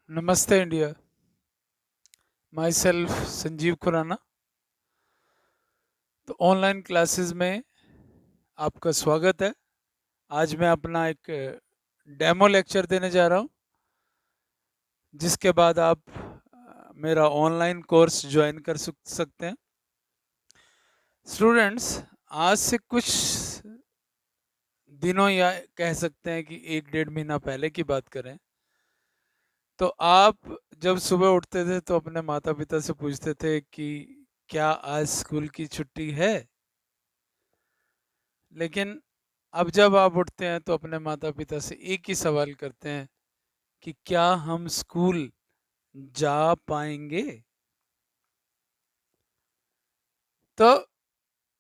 नमस्ते India. Myself Sanjeev Khurana. तो online classes में आपका स्वागत है। आज मैं अपना एक डेमो लेक्चर देने जा रहा हूँ, जिसके बाद आप मेरा ऑनलाइन कोर्स ज्वाइन कर सकते हैं। स्टूडेंट्स, आज से कुछ दिनों या कह सकते हैं कि 1-1.5 महीना पहले की बात करें तो आप जब सुबह उठते थे तो अपने माता पिता से पूछते थे कि क्या आज स्कूल की छुट्टी है। लेकिन अब जब आप उठते हैं तो अपने माता पिता से एक ही सवाल करते हैं कि क्या हम स्कूल जा पाएंगे। तो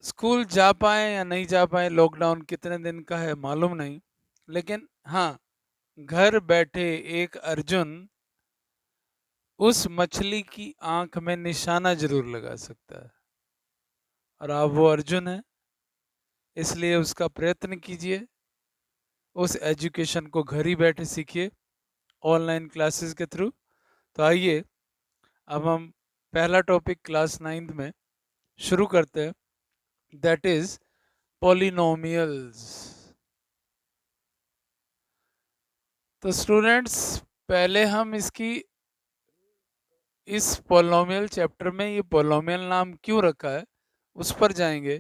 स्कूल जा पाए या नहीं जा पाए, लॉकडाउन कितने दिन का है मालूम नहीं, लेकिन हाँ, घर बैठे एक अर्जुन उस मछली की आंख में निशाना जरूर लगा सकता है, और आप वो अर्जुन है, इसलिए उसका प्रयत्न कीजिए। उस एजुकेशन को घर ही बैठे सीखिए ऑनलाइन क्लासेस के थ्रू। तो आइए अब हम पहला टॉपिक क्लास 9th में शुरू करते हैं, दैट इज पॉलिनोमियल्स। तो स्टूडेंट्स, पहले हम इस पॉलिनोमियल चैप्टर में ये पॉलिनोमियल नाम क्यों रखा है उस पर जाएंगे।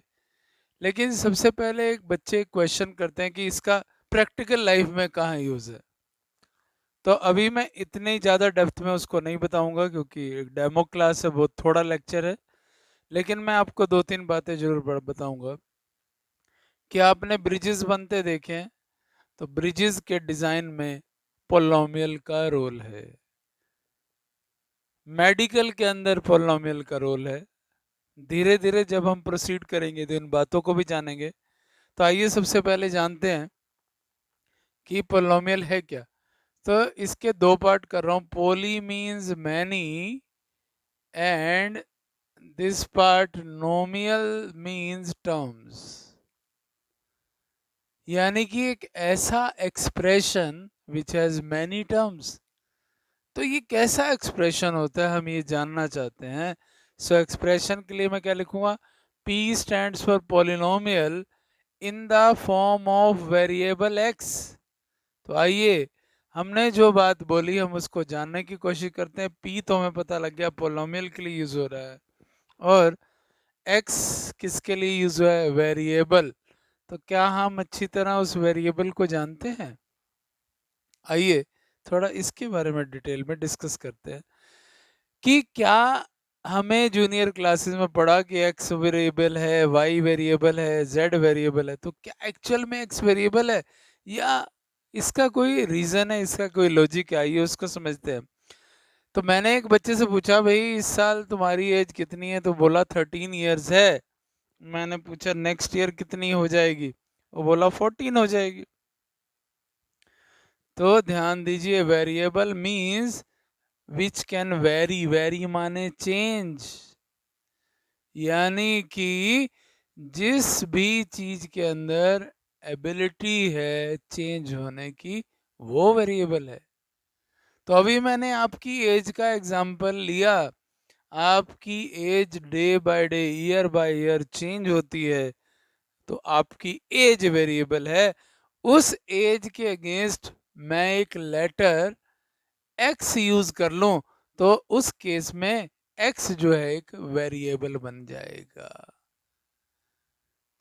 लेकिन सबसे पहले एक बच्चे क्वेश्चन करते हैं कि इसका प्रैक्टिकल लाइफ में कहाँ यूज है। तो अभी मैं इतने ज़्यादा डेप्थ में उसको नहीं बताऊंगा, क्योंकि एक डेमो क्लास है, बहुत थोड़ा लेक्चर है। लेकिन मैं आपको 2-3 बातें जरूर बताऊंगा कि आपने ब्रिजेस बनते देखे हैं, तो ब्रिजेस के डिजाइन में पोलोमियल का रोल है। मेडिकल के अंदर पोलोमियल का रोल है। धीरे धीरे जब हम प्रोसीड करेंगे तो इन बातों को भी जानेंगे। तो आइए सबसे पहले जानते हैं कि पोलोमियल है क्या। तो इसके दो पार्ट कर रहा हूं। Poly means many and this part nomial means terms. यानी कि एक ऐसा expression which has many terms. तो ये कैसा एक्सप्रेशन होता है, हम ये जानना चाहते हैं। सो एक्सप्रेशन के लिए मैं क्या लिखूंगा? P stands for polynomial in the form of variable x। तो आइए, हमने जो बात बोली हम उसको जानने की कोशिश करते हैं। P तो हमें पता लग गया पोलिनोमियल के लिए यूज हो रहा है, और x किसके लिए यूज हुआ है? वेरिएबल। तो क्या हम अच्छी तरह उस वेरिएबल को जानते हैं? आइए थोड़ा इसके बारे में डिटेल में डिस्कस करते हैं कि क्या हमें जूनियर क्लासेस में पढ़ा कि x वेरिएबल है, y वेरिएबल है, z वेरिएबल है। तो क्या एक्चुअल में x वेरिएबल है, या इसका कोई रीजन है, इसका कोई लॉजिक है? आइए उसको समझते हैं। तो मैंने एक बच्चे से पूछा, भाई इस साल तुम्हारी एज कितनी है? तो बोला 13 ईयर्स है। मैंने पूछा नेक्स्ट ईयर कितनी हो जाएगी? वो बोला 14 हो जाएगी। तो ध्यान दीजिए, variable means which can very. Very माने चेंज, यानी कि जिस भी चीज के अंदर एबिलिटी है चेंज होने की, वो वेरिएबल है। तो अभी मैंने आपकी एज का एग्जांपल लिया। आपकी age day by day, year by year change होती है, तो आपकी एज वेरिएबल है। उस एज के अगेंस्ट मैं एक लेटर x यूज कर लूं, तो उस केस में x जो है एक वेरिएबल बन जाएगा।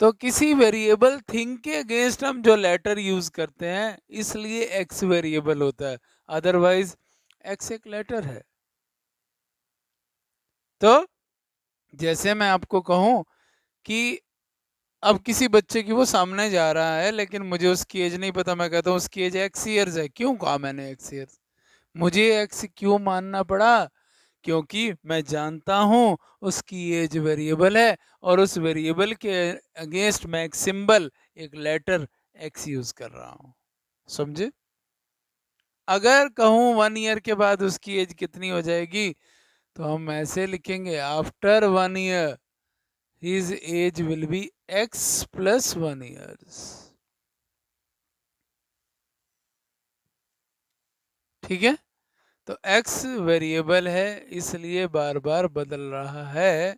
तो किसी वेरिएबल थिंग के अगेंस्ट हम जो लेटर यूज करते हैं, इसलिए x वेरिएबल होता है, अदरवाइज x एक लेटर है। तो जैसे मैं आपको कहूं कि अब किसी बच्चे की वो सामने जा रहा है, लेकिन मुझे उसकी एज नहीं पता, मैं कहता हूँ उसकी एज x ईयर्स है। क्यों कहा मैंने x ईयर्स? मुझे x क्यों मानना पड़ा? क्योंकि मैं जानता हूं उसकी एज वेरिएबल है, और उस वेरिएबल के अगेंस्ट मैं एक सिंबल, एक लेटर x यूज कर रहा हूं। समझे? अगर कहूं 1 ईयर के बाद उसकी एज कितनी हो जाएगी, तो हम ऐसे लिखेंगे, after 1 year his age will be x plus 1 years. ठीक है? तो x वेरिएबल है इसलिए बार बार बदल रहा है,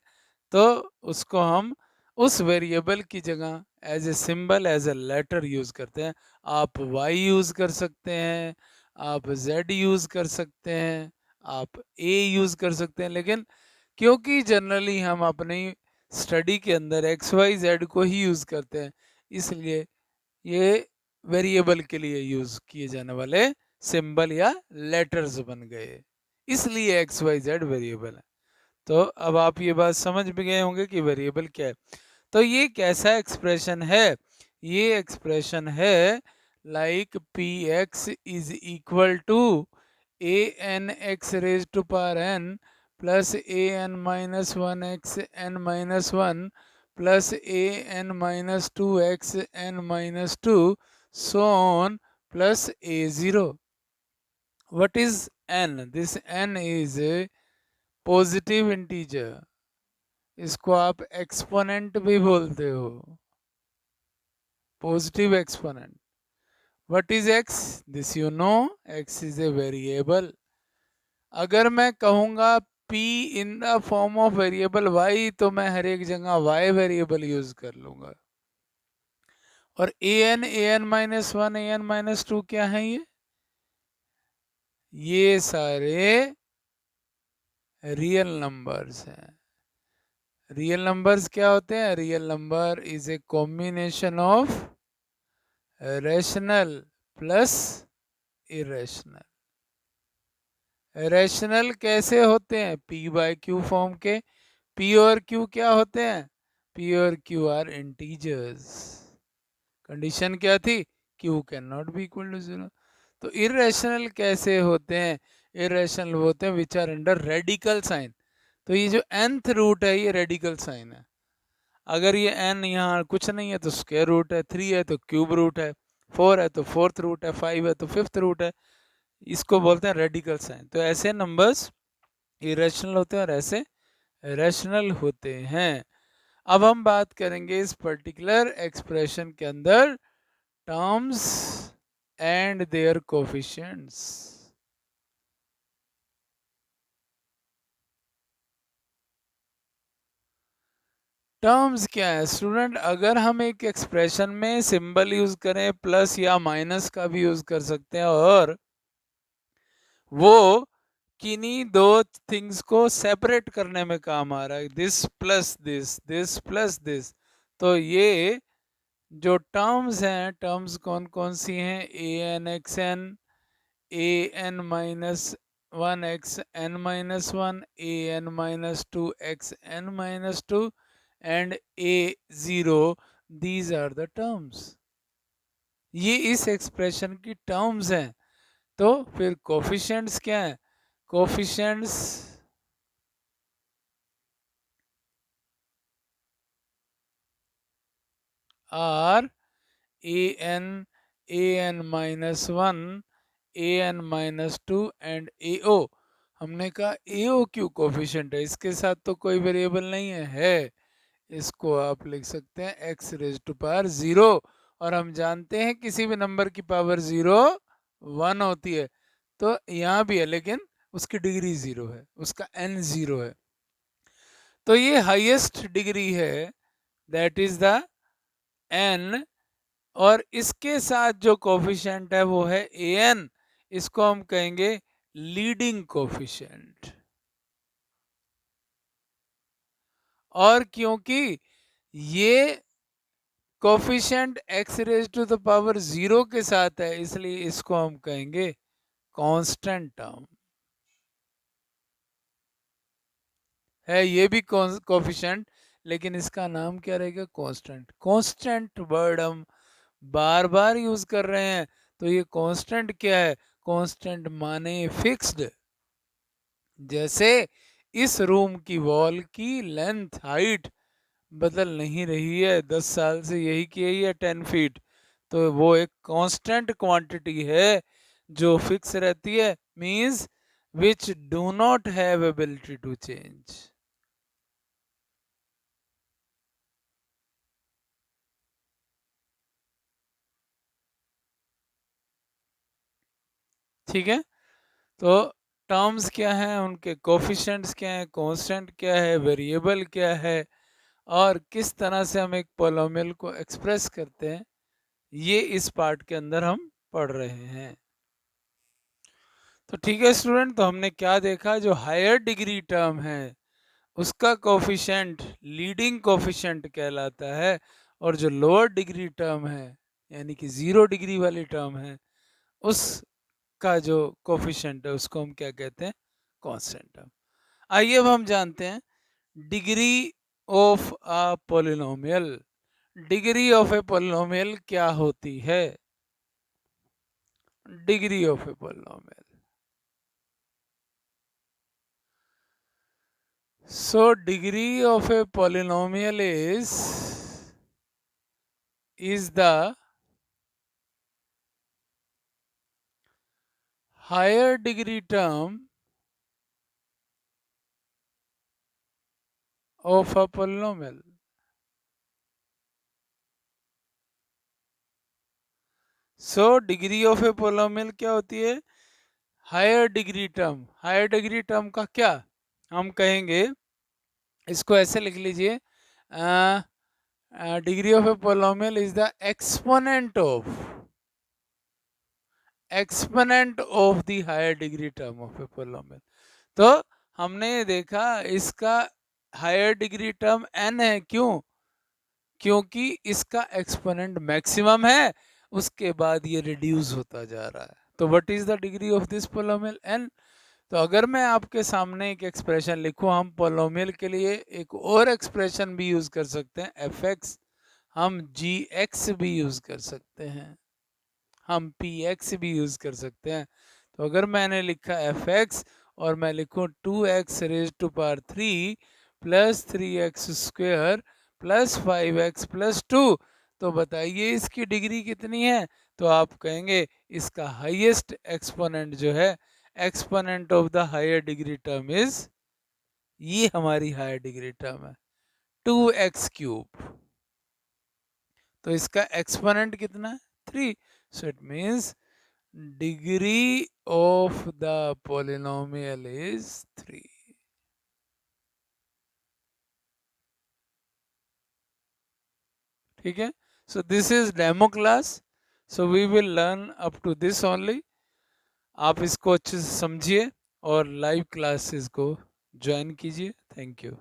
तो उसको हम उस वेरिएबल की जगह as a symbol as a letter use करते हैं। आप y यूज कर सकते हैं, आप z यूज कर सकते हैं, आप a यूज कर सकते हैं, लेकिन क्योंकि जनरली हम अपनी स्टडी के अंदर एक्स वाई जेड को ही यूज करते हैं, इसलिए ये वेरिएबल के लिए यूज किए जाने वाले सिंबल या लेटर्स बन गए, इसलिए एक्स वाई जेड वेरिएबल है। तो अब आप ये बात समझ भी गए होंगे कि वेरिएबल क्या है। तो ये कैसा एक्सप्रेशन है? ये एक्सप्रेशन है like P X is equal to A N X raise to power N plus A N minus one X N minus one plus A N minus two X N minus two so on plus a0. What is n? This n is a positive integer, इसको आप exponent भी बोलते हो, positive exponent. What is x? This you know, x is a variable. अगर मैं कहूंगा p in the form of variable y, तो मैं हर एक जगह y वेरिएबल यूज कर लूंगा। और an minus one an minus two क्या है? ये सारे रियल नंबर्स हैं। रियल नंबर्स क्या होते हैं? Real number is a combination of rational plus irrational. Rational कैसे होते हैं? p बाय q फॉर्म के। p और q क्या होते हैं? p और q आर इंटीजर्स। कंडीशन क्या थी? q can not be equal to 0। तो इरेशनल कैसे होते हैं? इरेशनल होते हैं which are under radical sign. तो ये जो nth रूट है ये रेडिकल साइन है। अगर ये n यहाँ कुछ नहीं है तो स्क्वायर रूट है, 3 है तो क्यूब रूट है, 4 है तो फोर्थ रूट है, 5 है तो फिफ्थ रूट है। इसको बोलते हैं रेडिकल साइन। तो ऐसे नंबर्स इरेशनल होते हैं और ऐसे रैशनल होते हैं। अब हम बात करेंगे इस पर्टिकुलर एक्सप्रेशन के अंदर terms and there coefficients. Terms क्या है स्टूडेंट? अगर हम एक एक्सप्रेशन में सिंबल यूज करें, प्लस या माइनस का भी यूज कर सकते हैं, और वो किन्हीं दो थिंग्स को सेपरेट करने में काम आ रहा है, this plus this, this plus this. तो ये जो टर्म्स हैं, टर्म्स कौन कौन सी हैं? A N X N, A N minus one X N minus one, A N minus two X N minus two and A zero. These are the terms. ये इस एक्सप्रेशन की टर्म्स हैं। तो फिर कोफिशिएंट्स क्या है? Coefficients are A N minus one, A N minus two and A O. हमने कहा ए ओ क्यों कोफिशिएंट है? इसके साथ तो कोई वेरिएबल नहीं है। इसको आप लिख सकते हैं X raise to power zero. और हम जानते हैं किसी भी नंबर की पावर जीरो वन होती है, तो यहाँ भी है, लेकिन उसकी डिग्री जीरो है, उसका एन जीरो है। तो ये हाईएस्ट डिग्री है, दैट इज द एन। और इसके साथ जो कोफिशिएंट है वो है ए एन। इसको हम कहेंगे लीडिंग कोफिशिएंट। और क्योंकि ये coefficient X raise to the power zero के साथ है, इसलिए इसको हम कहेंगे कांस्टेंट टर्म है। ये भी कोफिशिएंट, लेकिन इसका नाम क्या रहेगा? कांस्टेंट। कांस्टेंट वर्ड हम बार बार यूज कर रहे हैं, तो ये कांस्टेंट क्या है? कांस्टेंट माने फिक्स्ड। जैसे इस रूम की वॉल की लेंथ, हाइट बदल नहीं रही है, 10 साल से यही की है 10 फीट। तो वो एक कांस्टेंट क्वांटिटी है जो फिक्स रहती है, means which do not have ability to change. ठीक है? तो टर्म्स क्या हैं, उनके कोफिशिएंट्स क्या हैं, कांस्टेंट क्या है, वेरिएबल क्या है, और किस तरह से हम एक पोलोमियल को एक्सप्रेस करते हैं, ये इस पार्ट के अंदर हम पढ़ रहे हैं। तो ठीक है स्टूडेंट, तो हमने क्या देखा, जो हायर डिग्री टर्म है उसका कोफिशिएंट लीडिंग कोफिशिएंट कहलाता है, और जो लोअर डिग्री टर्म है यानी कि 0 डिग्री वाली टर्म है उसका जो कोफिशिएंट है उसको हम क्या कहते हैं, कांस्टेंट टर्म। आइए अब हम जानते हैं degree of a polynomial. Degree of a polynomial क्या होती है? Degree of a polynomial, so degree of a polynomial is the higher degree term of a polynomial. So degree of a polynomial क्या होती है? Higher degree term. Higher degree term का क्या हम कहेंगे, इसको ऐसे लिख लीजिए, degree of a polynomial is the exponent of the higher degree term of a polynomial. तो हमने ये देखा इसका हायर डिग्री टर्म n है, क्यों? क्योंकि इसका एक्सपोनेंट मैक्सिमम है, उसके बाद ये रिड्यूस होता जा रहा है। तो what is the degree of this पोलोमियल? n। तो अगर मैं आपके सामने एक एक्सप्रेशन लिखूं, हम पोलोमियल के लिए एक और एक्सप्रेशन भी यूज कर सकते हैं, fx, हम gx भी यूज कर सकते हैं, हम px भी यूज कर सकते हैं। तो अगर मैंने लिखा fx और मैं लिखूं 2x raise to power 3 plus 3x square plus 5x plus 2, तो बताइए इसकी डिग्री कितनी है? तो आप कहेंगे इसका हाईएस्ट एक्सपोनेंट जो है, exponent of the higher degree term is, ये हमारी हायर डिग्री टर्म है 2x क्यूब। तो इसका एक्सपोनेंट कितना है? 3। So it means degree of the polynomial is 3. ठीक है, so this is demo class, so we will learn up to this only. आप इसको अच्छे से समझिए और लाइव क्लासेस को ज्वाइन कीजिए। Thank you.